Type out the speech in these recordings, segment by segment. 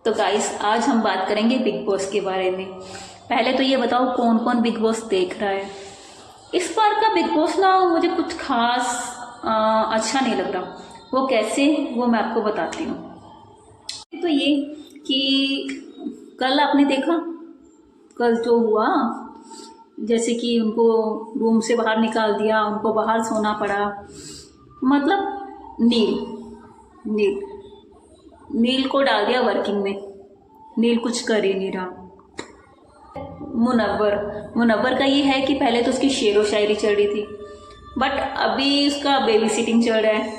तो गाइस आज हम बात करेंगे बिग बॉस के बारे में। पहले तो ये बताओ कौन कौन बिग बॉस देख रहा है। इस बार का बिग बॉस ना मुझे कुछ खास अच्छा नहीं लग रहा। वो कैसे, वो मैं आपको बताती हूँ। तो ये कि कल आपने देखा, कल जो हुआ, जैसे कि उनको रूम से बाहर निकाल दिया, उनको बाहर सोना पड़ा। मतलब नील नील को डाल दिया वर्किंग में। नील कुछ कर ही नहीं रहा। मुनव्वर का ये है कि पहले तो उसकी शेरो शायरी चल रही थी, बट अभी उसका बेबी सिटिंग चल रहा है।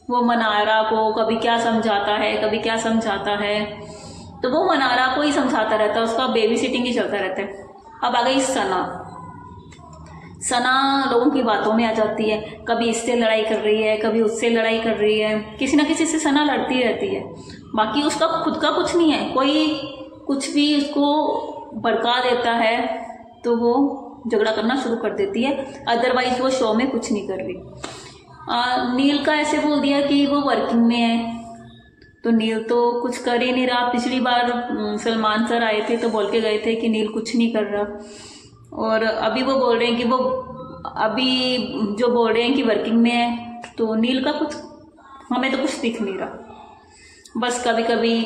वो मनारा को कभी क्या समझाता है, कभी क्या समझाता है, तो वो मनारा को ही समझाता रहता है, उसका बेबी सिटिंग ही चलता रहता है। अब आ गई सना लोगों की बातों में आ जाती है। कभी इससे लड़ाई कर रही है, कभी उससे लड़ाई कर रही है, किसी ना किसी से सना लड़ती रहती है। बाकी उसका खुद का कुछ नहीं है, कोई कुछ भी उसको भड़का देता है तो वो झगड़ा करना शुरू कर देती है। अदरवाइज वो शो में कुछ नहीं कर रही। नील का ऐसे बोल दिया कि वो वर्किंग में है, तो नील तो कुछ कर ही नहीं रहा। पिछली बार सलमान सर आए थे तो बोल के गए थे कि नील कुछ नहीं कर रहा, और अभी वो बोल रहे हैं कि वो अभी जो बोल रहे हैं कि वर्किंग में है, तो नील का कुछ, हमें तो कुछ दिख नहीं रहा। बस कभी कभी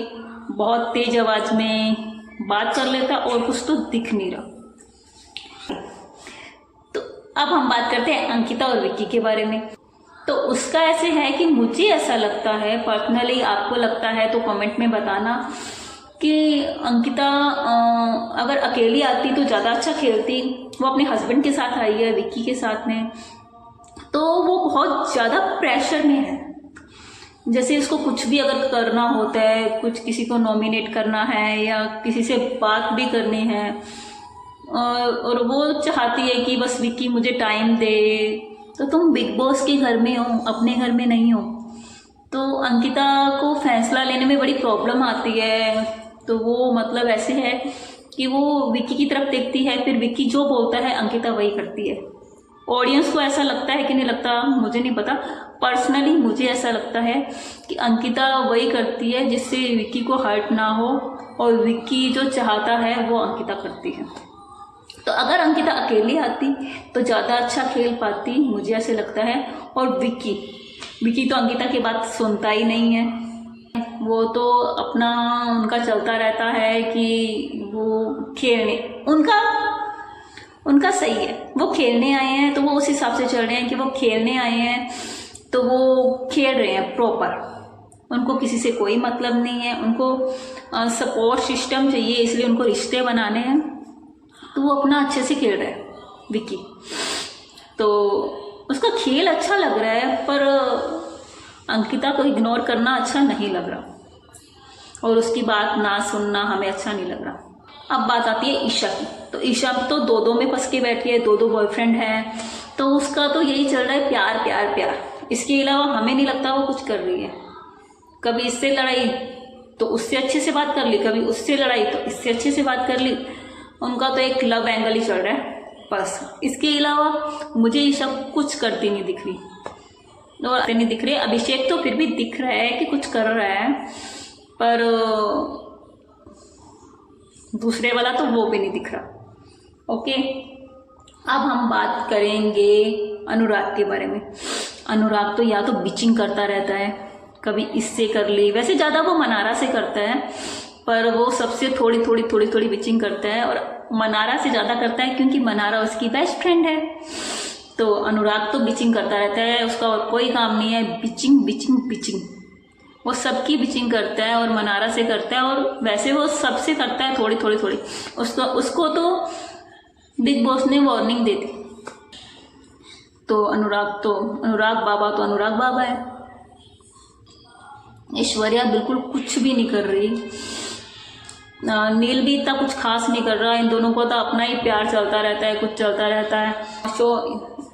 बहुत तेज आवाज में बात कर लेता और कुछ तो दिख नहीं रहा। तो अब हम बात करते हैं अंकिता और विक्की के बारे में। तो उसका ऐसे है कि मुझे ऐसा लगता है पर्सनली, आपको लगता है तो कमेंट में बताना, कि अंकिता अगर अकेली आती तो ज़्यादा अच्छा खेलती। वो अपने हस्बैंड के साथ आई है, विक्की के साथ में, तो वो बहुत ज़्यादा प्रेशर में है। जैसे उसको कुछ भी अगर करना होता है, कुछ किसी को नॉमिनेट करना है या किसी से बात भी करनी है, और वो चाहती है कि बस विक्की मुझे टाइम दे। तो तुम बिग बॉस के घर में हो, अपने घर में नहीं हो। तो अंकिता को फैसला लेने में बड़ी प्रॉब्लम आती है। तो वो मतलब ऐसे है कि वो विक्की की तरफ देखती है, फिर विक्की जो बोलता है अंकिता वही करती है। ऑडियंस को ऐसा लगता है कि नहीं लगता मुझे नहीं पता, पर्सनली मुझे ऐसा लगता है कि अंकिता वही करती है जिससे विक्की को हर्ट ना हो, और विक्की जो चाहता है वो अंकिता करती है। तो अगर अंकिता अकेली आती तो ज़्यादा अच्छा खेल पाती, मुझे ऐसे लगता है। और विक्की तो अंकिता की बात सुनता ही नहीं है। वो तो अपना उनका चलता रहता है कि वो खेलने, उनका सही है, वो खेलने आए हैं तो वो उस हिसाब से चल रहे हैं कि वो खेलने आए हैं तो वो खेल रहे हैं प्रॉपर। उनको किसी से कोई मतलब नहीं है, उनको सपोर्ट सिस्टम चाहिए, इसलिए उनको रिश्ते बनाने हैं। तो वो अपना अच्छे से खेल रहा है विक्की, तो उसका खेल अच्छा लग रहा है, पर अंकिता को इग्नोर करना अच्छा नहीं लग रहा, और उसकी बात ना सुनना हमें अच्छा नहीं लग रहा। अब बात आती है ईशा की। तो ईशा तो दो में फंस के बैठी है, दो बॉयफ्रेंड हैं, तो उसका तो यही चल रहा है, प्यार प्यार प्यार। इसके अलावा हमें नहीं लगता वो कुछ कर रही है। कभी इससे लड़ाई तो उससे अच्छे से बात कर ली, कभी उससे लड़ाई तो इससे अच्छे से बात कर ली। उनका तो एक लव एंगल ही चल रहा है बस। इसके अलावा मुझे ईशा कुछ करती नहीं दिख रही, और नहीं दिख रही। अभिषेक तो फिर भी दिख रहा है कि कुछ कर रहा है, पर दूसरे वाला तो वो भी नहीं दिख रहा। ओके, अब हम बात करेंगे अनुराग के बारे में। अनुराग तो या तो बिचिंग करता रहता है, कभी इससे कर ली, वैसे ज़्यादा वो मनारा से करता है, पर वो सबसे थोड़ी थोड़ी बिचिंग करता है, और मनारा से ज़्यादा करता है क्योंकि मनारा उसकी बेस्ट फ्रेंड है। तो अनुराग तो बिचिंग करता रहता है, उसका और कोई काम नहीं है, बिचिंग। वो सबकी बिचिंग करता है, और मनारा से करता है, और वैसे वो सबसे करता है थोड़ी। उसको तो बिग बॉस ने वार्निंग दे दी। तो अनुराग बाबा है। ऐश्वर्या बिल्कुल कुछ भी नहीं कर रही। नील भी इतना कुछ खास नहीं कर रहा। इन दोनों को तो अपना ही प्यार चलता रहता है, कुछ चलता रहता है। शो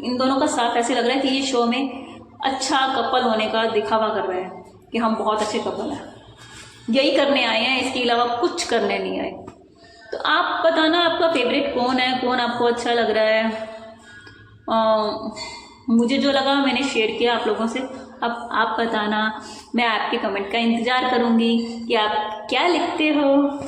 इन दोनों का साफ ऐसे लग रहा है कि ये शो में अच्छा कपल होने का दिखावा कर रहे हैं कि हम बहुत अच्छे कपल हैं, यही करने आए हैं, इसके अलावा कुछ करने नहीं आए। तो आप बताना आपका फेवरेट कौन है, कौन आपको अच्छा लग रहा है। मुझे जो लगा मैंने शेयर किया आप लोगों से। अब आप बताना, मैं आपके कमेंट का इंतज़ार करूँगी कि आप क्या लिखते हो।